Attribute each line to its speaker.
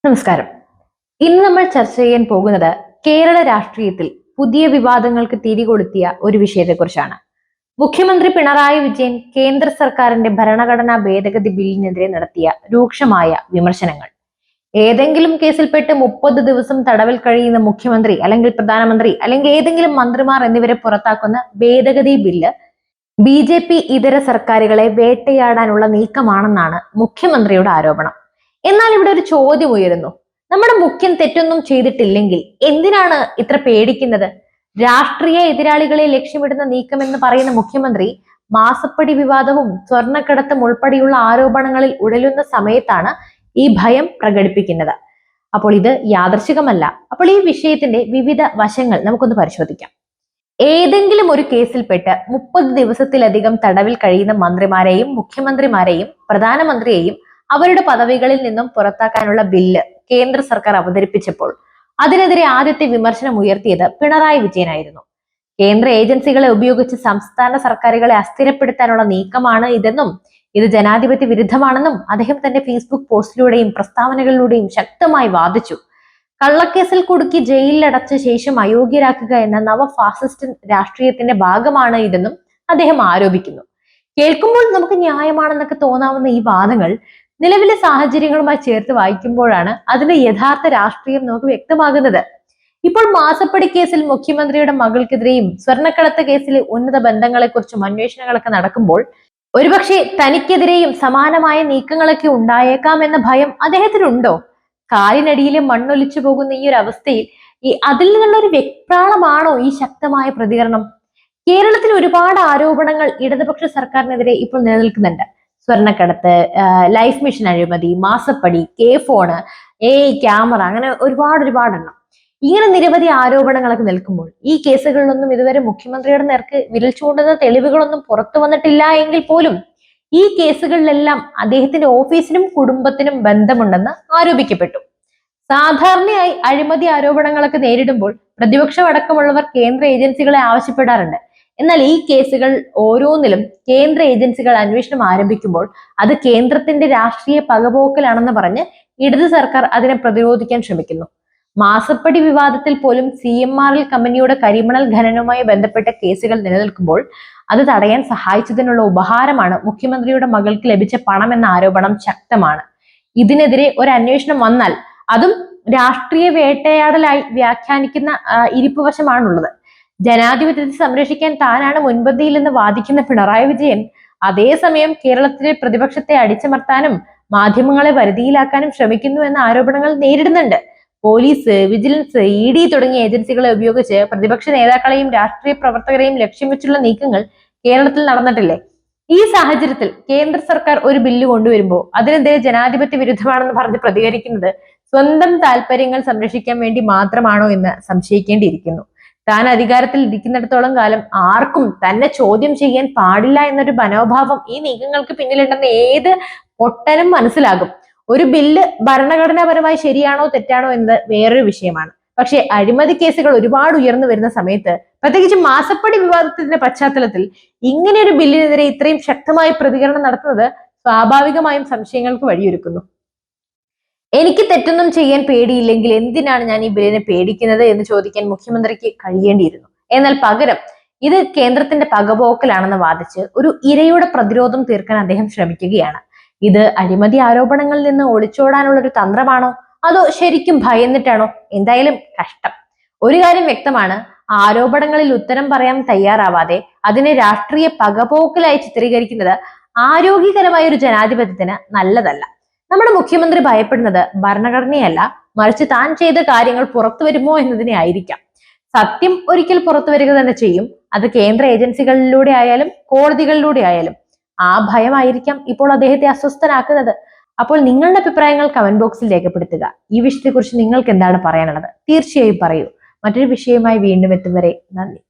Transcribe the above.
Speaker 1: നമസ്കാരം. ഇന്ന് നമ്മൾ ചർച്ച ചെയ്യാൻ പോകുന്നത് കേരള രാഷ്ട്രീയത്തിൽ പുതിയ വിവാദങ്ങൾക്ക് തിരികൊളുത്തിയ ഒരു വിഷയത്തെക്കുറിച്ചാണ്. മുഖ്യമന്ത്രി പിണറായി വിജയൻ കേന്ദ്ര സർക്കാരിന്റെ ഭരണഘടനാ ഭേദഗതി ബില്ലിനെതിരെ നടത്തിയ രൂക്ഷമായ വിമർശനങ്ങൾ. ഏതെങ്കിലും കേസിൽപ്പെട്ട് 30 ദിവസം തടവിൽ കഴിയുന്ന മുഖ്യമന്ത്രി അല്ലെങ്കിൽ പ്രധാനമന്ത്രി അല്ലെങ്കിൽ ഏതെങ്കിലും മന്ത്രിമാർ എന്നിവരെ പുറത്താക്കുന്ന ഭേദഗതി ബില്ല് BJP ഇതര സർക്കാരുകളെ വേട്ടയാടാനുള്ള നീക്കമാണെന്നാണ് മുഖ്യമന്ത്രിയുടെ ആരോപണം. എന്നാൽ ഇവിടെ ഒരു ചോദ്യം ഉയരുന്നു. നമ്മുടെ മുഖ്യൻ തെറ്റൊന്നും ചെയ്തിട്ടില്ലെങ്കിൽ എന്തിനാണ് ഇത്ര പേടിക്കുന്നത്? രാഷ്ട്രീയ എതിരാളികളെ ലക്ഷ്യമിടുന്ന നീക്കമെന്ന് പറയുന്ന മുഖ്യമന്ത്രി മാസപ്പടി വിവാദവും സ്വർണ്ണക്കടത്തും ഉൾപ്പെടെയുള്ള ആരോപണങ്ങളിൽ ഉടലുന്ന സമയത്താണ് ഈ ഭയം പ്രകടിപ്പിക്കുന്നത്. അപ്പോൾ ഇത് യാദൃശികമല്ല. അപ്പോൾ ഈ വിഷയത്തിന്റെ വിവിധ വശങ്ങൾ നമുക്കൊന്ന് പരിശോധിക്കാം. ഏതെങ്കിലും ഒരു കേസിൽപ്പെട്ട് 30 ദിവസത്തിലധികം തടവിൽ കഴിയുന്ന മന്ത്രിമാരെയും മുഖ്യമന്ത്രിമാരെയും പ്രധാനമന്ത്രിയെയും അവരുടെ പദവികളിൽ നിന്നും പുറത്താക്കാനുള്ള ബില്ല് കേന്ദ്ര സർക്കാർ അവതരിപ്പിച്ചപ്പോൾ അതിനെതിരെ ആദ്യത്തെ വിമർശനം ഉയർത്തിയത് പിണറായി വിജയനായിരുന്നു. കേന്ദ്ര ഏജൻസികളെ ഉപയോഗിച്ച് സംസ്ഥാന സർക്കാരുകളെ അസ്ഥിരപ്പെടുത്താനുള്ള നീക്കമാണ് ഇതെന്നും ഇത് ജനാധിപത്യ വിരുദ്ധമാണെന്നും അദ്ദേഹം തന്റെ ഫേസ്ബുക്ക് പോസ്റ്റിലൂടെയും പ്രസ്താവനകളിലൂടെയും ശക്തമായി വാദിച്ചു. കള്ളക്കേസിൽ കുടുക്കി ജയിലിലടച്ച ശേഷം അയോഗ്യരാക്കുക എന്ന നവ ഫാസിസ്റ്റ് രാഷ്ട്രീയത്തിന്റെ ഭാഗമാണ് ഇതെന്നും അദ്ദേഹം ആരോപിക്കുന്നു. കേൾക്കുമ്പോൾ നമുക്ക് ന്യായമാണെന്നൊക്കെ തോന്നാവുന്ന ഈ വാദങ്ങൾ നിലവിലെ സാഹചര്യങ്ങളുമായി ചേർത്ത് വായിക്കുമ്പോഴാണ് അതിന്റെ യഥാർത്ഥ രാഷ്ട്രീയം നമുക്ക് വ്യക്തമാകുന്നത്. ഇപ്പോൾ മാസപ്പടി കേസിൽ മുഖ്യമന്ത്രിയുടെ മകൾക്കെതിരെയും സ്വർണ്ണക്കടത്ത് കേസിലെ ഉന്നത ബന്ധങ്ങളെക്കുറിച്ചും അന്വേഷണങ്ങളൊക്കെ നടക്കുമ്പോൾ ഒരുപക്ഷെ തനിക്കെതിരെയും സമാനമായ നീക്കങ്ങളൊക്കെ ഉണ്ടായേക്കാം എന്ന ഭയം അദ്ദേഹത്തിനുണ്ടോ? കാലിനടിയിലെ മണ്ണൊലിച്ചു പോകുന്ന ഈ ഒരു അവസ്ഥയിൽ അതിൽ നിന്നുള്ള ഒരു വെപ്രാളമാണോ ഈ ശക്തമായ പ്രതികരണം? കേരളത്തിൽ ഒരുപാട് ആരോപണങ്ങൾ ഇടതുപക്ഷ സർക്കാരിനെതിരെ ഇപ്പോൾ നിലനിൽക്കുന്നുണ്ട്. സ്വർണ്ണക്കടത്ത്, ലൈഫ് മിഷൻ അഴിമതി, മാസപ്പടി, ഫോണ്, ക്യാമറ, അങ്ങനെ ഒരുപാടെണ്ണം. ഇങ്ങനെ നിരവധി ആരോപണങ്ങളൊക്കെ നിൽക്കുമ്പോൾ ഈ കേസുകളിലൊന്നും ഇതുവരെ മുഖ്യമന്ത്രിയുടെ നേർക്ക് വിരൽ ചൂണ്ടുന്ന തെളിവുകളൊന്നും പുറത്തു വന്നിട്ടില്ല എങ്കിൽ പോലും ഈ കേസുകളിലെല്ലാം അദ്ദേഹത്തിന്റെ ഓഫീസിനും കുടുംബത്തിനും ബന്ധമുണ്ടെന്ന് ആരോപിക്കപ്പെട്ടു. സാധാരണയായി അഴിമതി ആരോപണങ്ങളൊക്കെ നേരിടുമ്പോൾ പ്രതിപക്ഷം അടക്കമുള്ളവർ കേന്ദ്ര ഏജൻസികളെ ആവശ്യപ്പെടാറുണ്ട്. എന്നാൽ ഈ കേസുകൾ ഓരോന്നിലും കേന്ദ്ര ഏജൻസികൾ അന്വേഷണം ആരംഭിക്കുമ്പോൾ അത് കേന്ദ്രത്തിന്റെ രാഷ്ട്രീയ പകപോക്കലാണെന്ന് പറഞ്ഞ് ഇടത് സർക്കാർ അതിനെ പ്രതിരോധിക്കാൻ ശ്രമിക്കുന്നു. മാസപ്പടി വിവാദത്തിൽ പോലും CMRL കമ്പനിയുടെ കരിമണൽ ഖനനവുമായി ബന്ധപ്പെട്ട കേസുകൾ നിലനിൽക്കുമ്പോൾ അത് തടയാൻ സഹായിച്ചതിനുള്ള ഉപഹാരമാണ് മുഖ്യമന്ത്രിയുടെ മകൾക്ക് ലഭിച്ച പണം എന്ന ആരോപണം ശക്തമാണ്. ഇതിനെതിരെ ഒരു അന്വേഷണം വന്നാൽ അതും രാഷ്ട്രീയ വേട്ടയാടലായി വ്യാഖ്യാനിക്കുന്ന ഇരിപ്പുവശമാണുള്ളത്. ജനാധിപത്യത്തെ സംരക്ഷിക്കാൻ താനാണ് മുൻപന്തിയിലെന്ന് വാദിക്കുന്ന പിണറായി വിജയൻ അതേസമയം കേരളത്തിലെ പ്രതിപക്ഷത്തെ അടിച്ചമർത്താനും മാധ്യമങ്ങളെ വരുതിയിലാക്കാനും ശ്രമിക്കുന്നു എന്ന ആരോപണങ്ങൾ നേരിടുന്നുണ്ട്. പോലീസ്, വിജിലൻസ്, ED തുടങ്ങിയ ഏജൻസികളെ ഉപയോഗിച്ച് പ്രതിപക്ഷ നേതാക്കളെയും രാഷ്ട്രീയ പ്രവർത്തകരെയും ലക്ഷ്യം വെച്ചുള്ള നീക്കങ്ങൾ കേരളത്തിൽ നടന്നിട്ടില്ലേ? ഈ സാഹചര്യത്തിൽ കേന്ദ്ര സർക്കാർ ഒരു ബില്ല് കൊണ്ടുവരുമ്പോൾ അതിനെതിരെ ജനാധിപത്യ വിരുദ്ധമാണെന്ന് പറഞ്ഞ് പ്രതികരിക്കുന്നത് സ്വന്തം താല്പര്യങ്ങൾ സംരക്ഷിക്കാൻ വേണ്ടി മാത്രമാണോ എന്ന് സംശയിക്കേണ്ടിയിരിക്കുന്നു. താൻ അധികാരത്തിൽ ഇരിക്കുന്നിടത്തോളം കാലം ആർക്കും തന്നെ ചോദ്യം ചെയ്യാൻ പാടില്ല എന്നൊരു മനോഭാവം ഈ നീക്കങ്ങൾക്ക് പിന്നിലുണ്ടെന്ന് ഏത് പൊട്ടനും മനസ്സിലാകും. ഒരു ബില്ല് ഭരണഘടനാപരമായി ശരിയാണോ തെറ്റാണോ എന്നത് വേറൊരു വിഷയമാണ്. പക്ഷെ അഴിമതി കേസുകൾ ഒരുപാട് ഉയർന്നു വരുന്ന സമയത്ത്, പ്രത്യേകിച്ച് മാസപ്പടി വിവാദത്തിന്റെ പശ്ചാത്തലത്തിൽ ഇങ്ങനെ ഒരു ബില്ലിനെതിരെ ഇത്രയും ശക്തമായ പ്രതികരണം നടത്തുന്നത് സ്വാഭാവികമായും സംശയങ്ങൾക്ക് വഴിയൊരുക്കുന്നു. എനിക്ക് തെറ്റൊന്നും ചെയ്യാൻ പേടിയില്ലെങ്കിൽ എന്തിനാണ് ഞാൻ ഈ ബില്ലിനെ പേടിക്കുന്നത് എന്ന് ചോദിക്കാൻ മുഖ്യമന്ത്രിക്ക് കഴിയേണ്ടിയിരുന്നു. എന്നാൽ പകരം ഇത് കേന്ദ്രത്തിന്റെ പകപോക്കലാണെന്ന് വാദിച്ച് ഒരു ഇരയുടെ പ്രതിരോധം തീർക്കാൻ അദ്ദേഹം ശ്രമിക്കുകയാണ്. ഇത് അഴിമതി ആരോപണങ്ങളിൽ നിന്ന് ഒളിച്ചോടാനുള്ള ഒരു തന്ത്രമാണോ അതോ ശരിക്കും ഭയന്നിട്ടാണോ? എന്തായാലും കഷ്ടം. ഒരു കാര്യം വ്യക്തമാണ്, ആരോപണങ്ങളിൽ ഉത്തരം പറയാൻ തയ്യാറാവാതെ അതിനെ രാഷ്ട്രീയ പകപോക്കലായി ചിത്രീകരിക്കുന്നത് ആരോഗ്യകരമായ ഒരു ജനാധിപത്യത്തിന് നല്ലതല്ല. നമ്മുടെ മുഖ്യമന്ത്രി ഭയപ്പെടുന്നത് ഭരണഘടനയല്ല, മറിച്ച് താൻ ചെയ്ത കാര്യങ്ങൾ പുറത്തു വരുമോ എന്നതിനെ ആയിരിക്കാം. സത്യം ഒരിക്കൽ പുറത്തു വരിക തന്നെ ചെയ്യും. അത് കേന്ദ്ര ഏജൻസികളിലൂടെ ആയാലും കോടതികളിലൂടെ ആയാലും. ആ ഭയമായിരിക്കാം ഇപ്പോൾ അദ്ദേഹത്തെ അസ്വസ്ഥനാക്കുന്നത്. അപ്പോൾ നിങ്ങളുടെ അഭിപ്രായങ്ങൾ കമന്റ് ബോക്സിൽ രേഖപ്പെടുത്തുക. ഈ വിഷയത്തെക്കുറിച്ച് നിങ്ങൾക്ക് എന്താണ് പറയാനുള്ളത്? തീർച്ചയായും പറയൂ. മറ്റൊരു വിഷയവുമായി വീണ്ടും എത്തും വരെ നന്ദി.